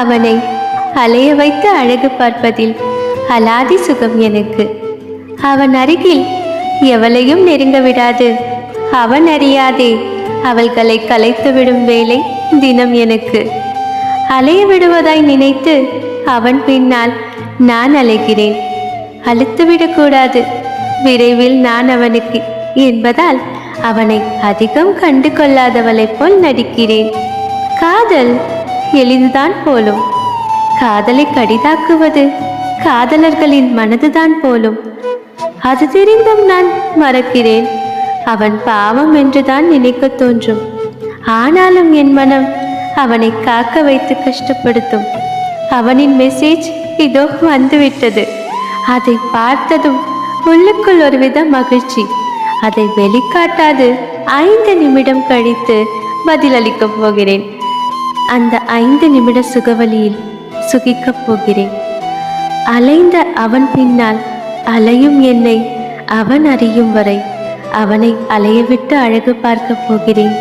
அவனை அலைய வைத்து அழகு பார்ப்பதில் அலாதி சுகம் எனக்கு. அவன் அருகில் எவளையும் நெருங்க விடாது. அவன் அறியாதே அவள்களை கலைத்துவிடும் வேலை தினம் எனக்கு. அலைய விடுவதாய் நினைத்து அவன் பின்னால் நான் அலைகிறேன். அழுத்துவிடக்கூடாது விரைவில் நான் அவனுக்கு என்பதால் அவனை அதிகம் கண்டு கொள்ளாதவளைப் போல் நடிக்கிறேன். காதல் எளிதுதான் போலும். காதலை கடிதாக்குவது காதலர்களின் மனதுதான் போலும். அது தெரிந்தும் நான் மறக்கிறேன். அவன் பாவம் என்றுதான் நினைக்க தோன்றும். ஆனாலும் என் மனம் அவனை காக்க வைத்து கஷ்டப்படுத்தும். அவனின் மெசேஜ் இதோ வந்துவிட்டது. அதை பார்த்ததும் உள்ளுக்குள் ஒருவித மகிழ்ச்சி. அதை வெளிக்காட்டாது 5 நிமிடம் கழித்து பதிலளிக்கப் போகிறேன். அந்த 5 நிமிட சுகவலியில் சுகிக்கப் போகிறேன். அலைந்த அவன் பின்னால் அலையும் என்னை அவன் அறியும் வரை அவனை அலையவிட்டு அழகு பார்க்க போகிறேன்.